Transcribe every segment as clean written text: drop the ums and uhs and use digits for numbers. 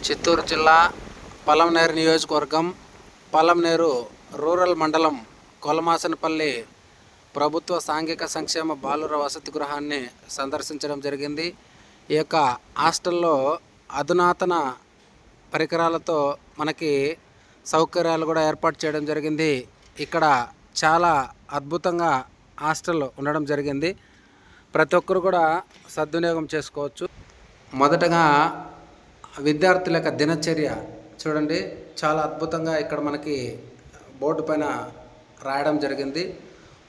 చిత్తూరు జిల్లా పలమనేరు నియోజకవర్గం పలమనేరు రూరల్ మండలం కొలమాసనపల్లి ప్రభుత్వ సాంఘిక సంక్షేమ బాలుర వసతి గృహాన్ని సందర్శించడం జరిగింది. ఈ యొక్క హాస్టల్లో అధునాతన పరికరాలతో మనకి సౌకర్యాలు కూడా ఏర్పాటు చేయడం జరిగింది. ఇక్కడ చాలా అద్భుతంగా హాస్టల్ ఉండడం జరిగింది. ప్రతి ఒక్కరు కూడా సద్వినియోగం చేసుకోవచ్చు. మొదటగా విద్యార్థుల యొక్క దినచర్య చూడండి, చాలా అద్భుతంగా ఇక్కడ మనకి బోర్డు పైన రాయడం జరిగింది.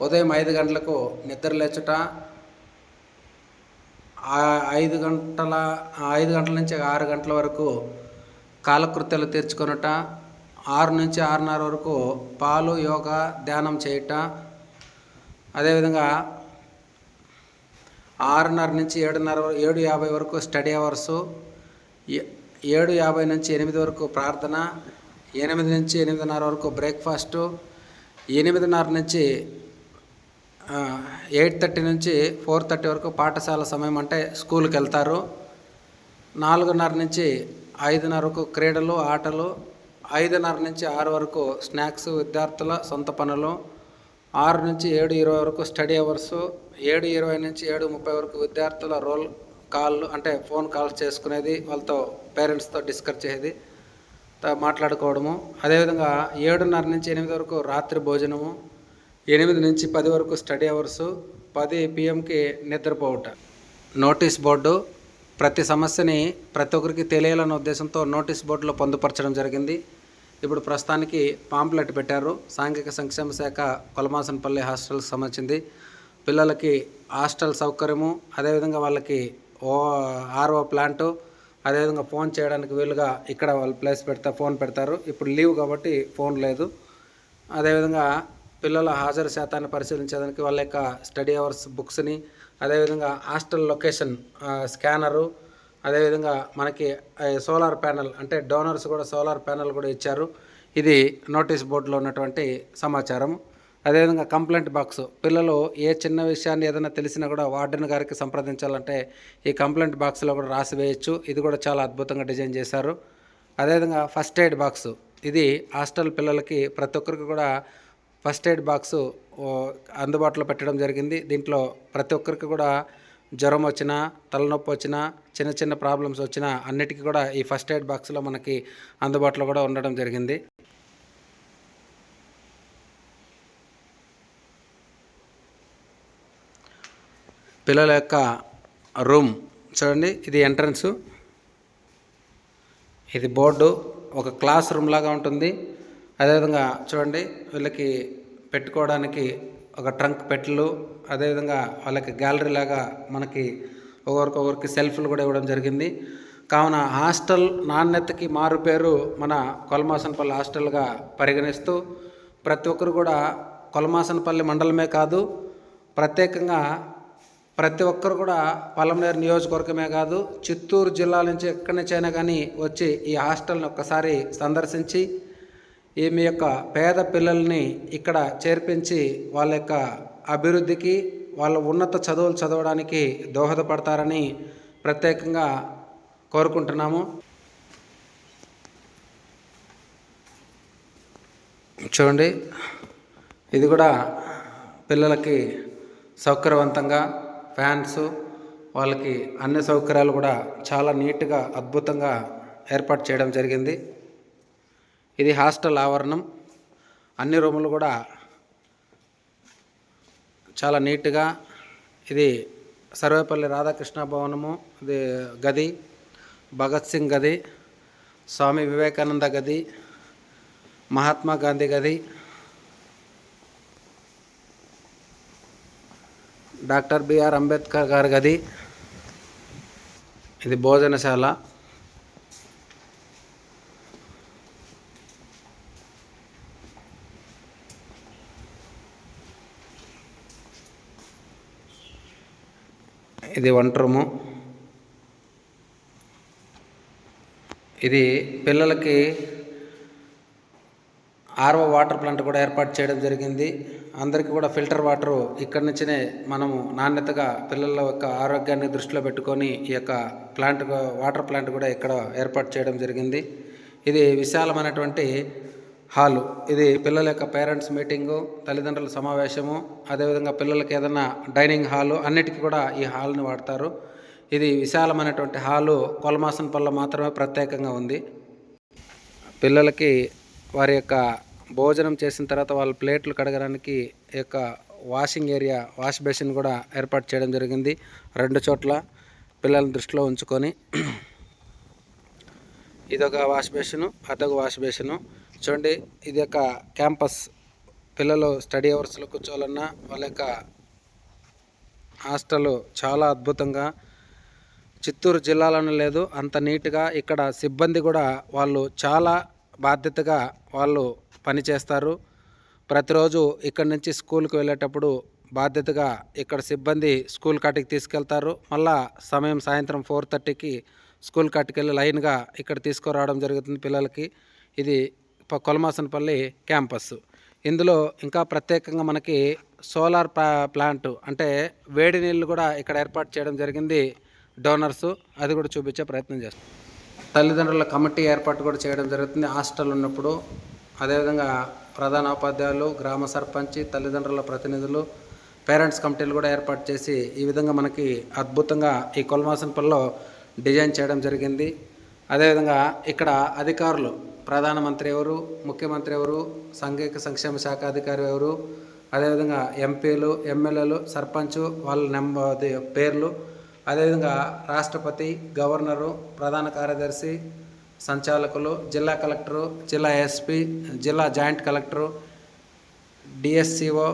ఉదయం 5 గంటలకు నిద్ర లేచుట, 5 గంటల నుంచి 6 గంటల వరకు కాలకృత్యాలు తీర్చుకొనుట, 6 నుంచి 6:30 వరకు పాలు, యోగా, ధ్యానం చేయుట, అదేవిధంగా 6:30 నుంచి 7:50 వరకు స్టడీ అవర్సు, 7:50 నుంచి 8 వరకు ప్రార్థన, 8 నుంచి 8:30 వరకు బ్రేక్ఫాస్టు, 8:30 నుంచి 8:30 నుంచి 4:30 వరకు పాఠశాల సమయం, అంటే స్కూల్కి వెళ్తారు. 4:30 నుంచి 5:30 వరకు క్రీడలు, ఆటలు, 5:30 నుంచి 6 వరకు స్నాక్స్, విద్యార్థుల సొంత పనులు, 6 నుంచి 7:20 వరకు స్టడీ అవర్సు, 7:20 నుంచి 7:30 వరకు విద్యార్థుల రోల్ కాల్, అంటే ఫోన్ కాల్స్ చేసుకునేది, వాళ్ళతో పేరెంట్స్తో డిస్కస్ చేసేది, మాట్లాడుకోవడము. అదేవిధంగా 7:30 నుంచి 8 వరకు రాత్రి భోజనము, 8 నుంచి 10 వరకు స్టడీ అవర్సు, 10 PM నిద్రపోవుట. నోటీస్ బోర్డు ప్రతి సమస్యని ప్రతి ఒక్కరికి తెలియాలన్న ఉద్దేశంతో నోటీస్ బోర్డులో పొందుపరచడం జరిగింది. ఇప్పుడు ప్రస్తుతానికి పాంప్లెట్ పెట్టారు. సాంఘిక సంక్షేమ శాఖ కొలమాసనపల్లి హాస్టల్కి సంబంధించింది. పిల్లలకి హాస్టల్ సౌకర్యము, అదేవిధంగా వాళ్ళకి RO ప్లాంటు, అదేవిధంగా ఫోన్ చేయడానికి వీలుగా ఇక్కడ వాళ్ళు ప్లేస్ ఫోన్ పెడతారు. ఇప్పుడు లీవ్ కాబట్టి ఫోన్ లేదు. అదేవిధంగా పిల్లల హాజరు శాతాన్ని పరిశీలించడానికి వాళ్ళ యొక్క స్టడీ అవర్స్ బుక్స్ని, అదేవిధంగా హాస్టల్ లొకేషన్ స్కానరు, అదేవిధంగా మనకి సోలార్ ప్యానెల్, అంటే డోనర్స్ కూడా సోలార్ ప్యానెల్ కూడా ఇచ్చారు. ఇది నోటీస్ బోర్డులో ఉన్నటువంటి సమాచారం. అదేవిధంగా కంప్లైంట్ బాక్స్, పిల్లలు ఏ చిన్న విషయాన్ని ఏదైనా తెలిసినా కూడా వార్డెన్ గారికి సంప్రదించాలంటే ఈ కంప్లైంట్ బాక్స్లో కూడా రాసి వేయచ్చు. ఇది కూడా చాలా అద్భుతంగా డిజైన్ చేశారు. అదేవిధంగా ఫస్ట్ ఎయిడ్ బాక్సు, ఇది హాస్టల్ పిల్లలకి ప్రతి ఒక్కరికి కూడా ఫస్ట్ ఎయిడ్ బాక్సు అందుబాటులో పెట్టడం జరిగింది. దీంట్లో ప్రతి ఒక్కరికి కూడా జ్వరం వచ్చినా, తలనొప్పి వచ్చినా, చిన్న చిన్న ప్రాబ్లమ్స్ వచ్చినా అన్నిటికీ కూడా ఈ ఫస్ట్ ఎయిడ్ బాక్స్లో మనకి అందుబాటులో కూడా ఉండడం జరిగింది. పిల్లల యొక్క రూమ్ చూడండి, ఇది ఎంట్రన్సు, ఇది బోర్డు, ఒక క్లాస్ రూమ్ లాగా ఉంటుంది. అదేవిధంగా చూడండి, వీళ్ళకి పెట్టుకోవడానికి ఒక ట్రంక్ పెట్టెలు, అదేవిధంగా వాళ్ళకి గ్యాలరీ లాగా మనకి ఒకరికి సెల్ఫ్లు కూడా ఇవ్వడం జరిగింది. కావున హాస్టల్ నాణ్యతకి మారుపేరు మన కొలమాసనపల్లి హాస్టల్గా పరిగణిస్తూ ప్రతి ఒక్కరు కూడా కొలమాసనపల్లి మండలమే కాదు, ప్రత్యేకంగా ప్రతి ఒక్కరు కూడా పలమనేరు నియోజకవర్గమే కాదు, చిత్తూరు జిల్లా నుంచి ఎక్కడి నుంచైనా కానీ వచ్చి ఈ హాస్టల్ని ఒక్కసారి సందర్శించి మీ యొక్క పేద పిల్లల్ని ఇక్కడ చేర్పించి వాళ్ళ యొక్క అభివృద్ధికి, వాళ్ళ ఉన్నత చదువులు చదవడానికి దోహదపడతారని ప్రత్యేకంగా కోరుకుంటున్నాము. చూడండి, ఇది కూడా పిల్లలకి సౌకర్యవంతంగా ఫ్యాన్స్, వాళ్ళకి అన్ని సౌకర్యాలు కూడా చాలా నీట్గా అద్భుతంగా ఏర్పాటు చేయడం జరిగింది. ఇది హాస్టల్ ఆవరణం. అన్ని రూములు కూడా చాలా నీట్గా, ఇది సర్వేపల్లి రాధాకృష్ణ భవనము, ఇది గది, భగత్ సింగ్ గది, స్వామి వివేకానంద గది, మహాత్మా గాంధీ గది, డాక్టర్ బిఆర్ అంబేద్కర్ గారి గది, ఇది భోజనశాల, ఇది వంట రూము. ఇది పిల్లలకి ఆర్ఓ వాటర్ ప్లాంట్ కూడా ఏర్పాటు చేయడం జరిగింది. అందరికీ కూడా ఫిల్టర్ వాటరు ఇక్కడి నుంచినే మనము నాణ్యతగా పిల్లల యొక్క ఆరోగ్యాన్ని దృష్టిలో పెట్టుకొని ఈ యొక్క వాటర్ ప్లాంట్ కూడా ఇక్కడ ఏర్పాటు చేయడం జరిగింది. ఇది విశాలమైనటువంటి హాలు. ఇది పిల్లల యొక్క పేరెంట్స్ మీటింగు, తల్లిదండ్రుల సమావేశము, అదేవిధంగా పిల్లలకి ఏదైనా డైనింగ్ హాలు అన్నిటికీ కూడా ఈ హాల్ని వాడతారు. ఇది విశాలమైనటువంటి హాలు కొలమాసనపల్లిలో మాత్రమే ప్రత్యేకంగా ఉంది. పిల్లలకి వారి యొక్క భోజనం చేసిన తర్వాత వాళ్ళ ప్లేట్లు కడగడానికి యొక్క వాషింగ్ ఏరియా, వాష్ బేసిన్ కూడా ఏర్పాటు చేయడం జరిగింది 2 చోట్ల పిల్లల్ని దృష్టిలో ఉంచుకొని. ఇదొక వాష్ బేసిను, అదొక వాష్ బేసిను. చూడండి, ఇది యొక్క క్యాంపస్. పిల్లలు స్టడీ అవర్స్లో కూర్చోవాలన్నా వాళ్ళ యొక్క హాస్టల్ చాలా అద్భుతంగా చిత్తూరు జిల్లాలోనే లేదు అంత నీట్గా. ఇక్కడ సిబ్బంది కూడా వాళ్ళు చాలా బాధ్యతగా వాళ్ళు పనిచేస్తారు. ప్రతిరోజు ఇక్కడి నుంచి స్కూల్కి వెళ్ళేటప్పుడు బాధ్యతగా ఇక్కడ సిబ్బంది స్కూల్ కాటికి తీసుకెళ్తారు. మళ్ళా సాయంత్రం 4:30కి స్కూల్ కాటికి వెళ్ళి లైన్గా ఇక్కడ తీసుకురావడం జరుగుతుంది పిల్లలకి. ఇది కొలమాసనపల్లి క్యాంపస్. ఇందులో ఇంకా ప్రత్యేకంగా మనకి సోలార్ ప్లాంట్ అంటే వేడి నీళ్ళు కూడా ఇక్కడ ఏర్పాటు చేయడం జరిగింది. డోనర్సు అది కూడా చూపించే ప్రయత్నం చేస్తాం. తల్లిదండ్రుల కమిటీ ఏర్పాటు కూడా చేయడం జరుగుతుంది హాస్టల్ ఉన్నప్పుడు. అదేవిధంగా ప్రధానోపాధ్యాయులు, గ్రామ సర్పంచి, తల్లిదండ్రుల ప్రతినిధులు, పేరెంట్స్ కమిటీలు కూడా ఏర్పాటు చేసి ఈ విధంగా మనకి అద్భుతంగా ఈ కొలమాసనపల్లిలో డిజైన్ చేయడం జరిగింది. అదేవిధంగా ఇక్కడ అధికారులు, ప్రధానమంత్రి ఎవరు, ముఖ్యమంత్రి ఎవరు, సాంఘిక సంక్షేమ శాఖ అధికారి ఎవరు, అదేవిధంగా ఎంపీలు, ఎమ్మెల్యేలు, సర్పంచు వాళ్ళ పేర్లు, అదేవిధంగా రాష్ట్రపతి, గవర్నరు, ప్రధాన కార్యదర్శి, సంచాలకులు, జిల్లా కలెక్టరు, జిల్లా ఎస్పీ, జిల్లా joint collector, DSCO,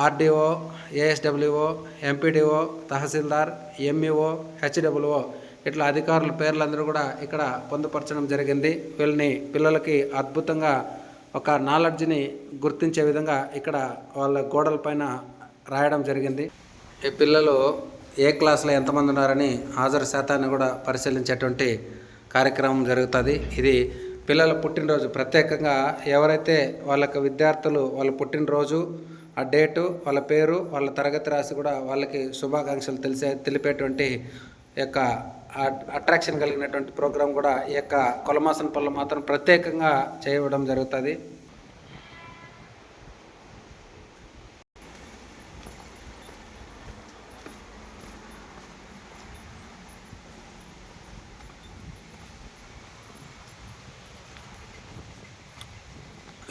RDO, ASWO, MPDO, tahsildar, MEO, HWO ఇట్లా అధికారుల పేర్లందరూ కూడా ఇక్కడ పొందుపరచడం జరిగింది. పిల్లలకి అద్భుతంగా ఒక నాలెడ్జ్ని గుర్తించే విధంగా ఇక్కడ వాళ్ళ గోడలపైన రాయడం జరిగింది. ఈ పిల్లలు ఏ క్లాస్లో ఎంతమంది ఉన్నారని హాజరు శాతాన్ని కూడా పరిశీలించేటువంటి కార్యక్రమం జరుగుతుంది. ఇది పిల్లల పుట్టినరోజు ప్రత్యేకంగా ఎవరైతే విద్యార్థులు వాళ్ళ పుట్టినరోజు, ఆ డేటు, వాళ్ళ పేరు, వాళ్ళ తరగతి రాసి కూడా వాళ్ళకి శుభాకాంక్షలు తెలిపేటువంటి యొక్క అట్రాక్షన్ కలిగినటువంటి ప్రోగ్రాం కూడా ఈ యొక్క కొలమాసనపల్లిలో మాత్రం ప్రత్యేకంగా చేయడం జరుగుతుంది.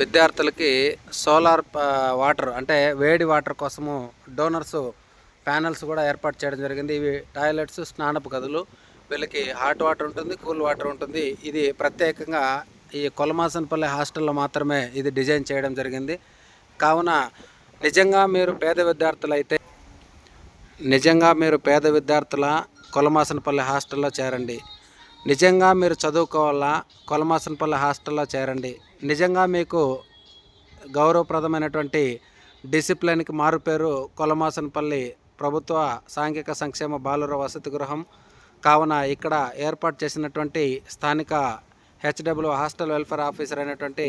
విద్యార్థులకి సోలార్ వాటర్ అంటే వేడి వాటర్ కోసము డోనర్స్ ప్యానల్స్ కూడా ఏర్పాటు చేయడం జరిగింది. ఇవి టాయిలెట్స్, స్నానపు గదులు. వీళ్ళకి హాట్ వాటర్ ఉంటుంది, కూల్ వాటర్ ఉంటుంది. ఇది ప్రత్యేకంగా ఈ కొలమాసనపల్లి హాస్టల్లో మాత్రమే ఇది డిజైన్ చేయడం జరిగింది. కావున నిజంగా మీరు పేద విద్యార్థుల కొలమాసనపల్లి హాస్టల్లో చేరండి. నిజంగా మీరు చదువుకోవాలా, కొలమాసనపల్లి హాస్టల్లో చేరండి. నిజంగా మీకు గౌరవప్రదమైనటువంటి డిసిప్లిన్కి మారుపేరు కొలమాసనపల్లి ప్రభుత్వ సాంఘిక సంక్షేమ బాలుర వసతి గృహం. కావున ఇక్కడ ఏర్పాటు చేసినటువంటి స్థానిక హెచ్డబ్ల్యూ హాస్టల్ వెల్ఫేర్ ఆఫీసర్ అయినటువంటి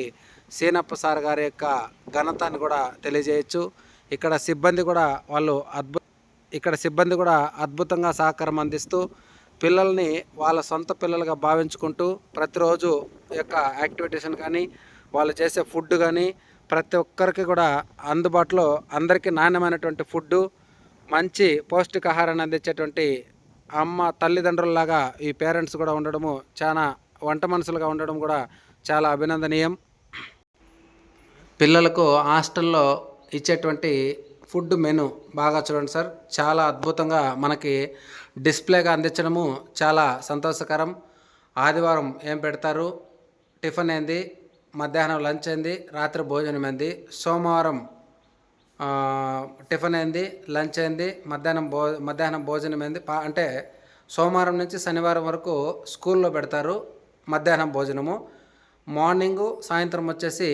సీనప్ప సార్ గారి యొక్క ఘనతని కూడా తెలియజేయచ్చు. ఇక్కడ సిబ్బంది కూడా అద్భుతంగా సహకారం అందిస్తూ పిల్లల్ని వాళ్ళ సొంత పిల్లలుగా భావించుకుంటూ ప్రతిరోజు యొక్క యాక్టివిటీస్ని కానీ వాళ్ళు చేసే ఫుడ్ కానీ ప్రతి ఒక్కరికి కూడా అందుబాటులో అందరికీ నాణ్యమైనటువంటి ఫుడ్డు, మంచి పౌష్టికాహారాన్ని అందించేటువంటి తల్లిదండ్రులలాగా ఈ పేరెంట్స్ కూడా ఉండడము, చాలా వంట మనుషులుగా ఉండడం కూడా చాలా అభినందనీయం. పిల్లలకు హాస్టల్లో ఇచ్చేటువంటి ఫుడ్ మెను బాగా చూడండి సార్, చాలా అద్భుతంగా మనకి డిస్ప్లేగా అందించడము చాలా సంతోషకరం. ఆదివారం ఏం పెడతారు, టిఫిన్ ఏంది, మధ్యాహ్నం లంచ్ ఏంది, రాత్రి భోజనం ఏంది, సోమవారం టిఫిన్ ఏంది, లంచ్ ఏంది, మధ్యాహ్నం భోజనం ఏంది. అంటే సోమవారం నుంచి శనివారం వరకు స్కూల్లో పెడతారు మధ్యాహ్నం భోజనము. మార్నింగు సాయంత్రం వచ్చేసి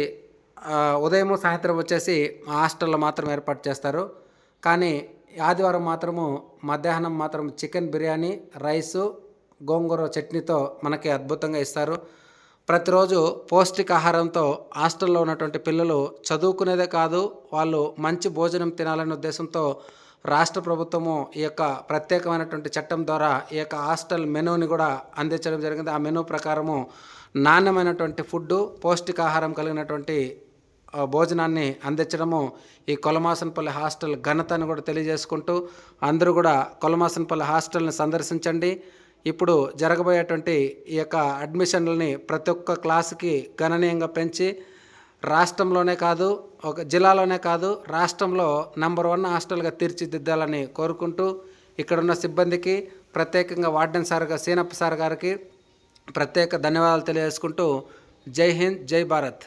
ఉదయం సాయంత్రం వచ్చేసి హాస్టల్లో మాత్రం ఏర్పాటు చేస్తారు. కానీ ఆదివారం మాత్రము మధ్యాహ్నం మాత్రం చికెన్ బిర్యానీ, రైసు, గోంగూర చట్నీతో మనకి అద్భుతంగా ఇస్తారు. ప్రతిరోజు పౌష్టికాహారంతో హాస్టల్లో ఉన్నటువంటి పిల్లలు చదువుకునేదే కాదు, వాళ్ళు మంచి భోజనం తినాలనే ఉద్దేశంతో రాష్ట్ర ప్రభుత్వము ఈ యొక్క ప్రత్యేకమైనటువంటి చట్టం ద్వారా ఈ యొక్క హాస్టల్ మెనూని కూడా అందించడం జరిగింది. ఆ మెనూ ప్రకారము నాణ్యమైనటువంటి ఫుడ్డు, పౌష్టికాహారం కలిగినటువంటి భోజనాన్ని అందించడము ఈ కొలమాసనపల్లి హాస్టల్ ఘనత అని కూడా తెలియజేసుకుంటూ, అందరూ కూడా కొలమాసనపల్లి హాస్టల్ని సందర్శించండి. ఇప్పుడు జరగబోయేటువంటి ఈ యొక్క అడ్మిషన్లని ప్రతి ఒక్క క్లాసుకి గణనీయంగా పెంచి రాష్ట్రంలోనే కాదు, ఒక జిల్లాలోనే కాదు, రాష్ట్రంలో నంబర్ 1 హాస్టల్గా తీర్చిదిద్దాలని కోరుకుంటూ, ఇక్కడున్న సిబ్బందికి ప్రత్యేకంగా వార్డెన్ సీనప్ప సార్ గారికి ప్రత్యేక ధన్యవాదాలు తెలియజేసుకుంటూ, జై హింద్, జై భారత్.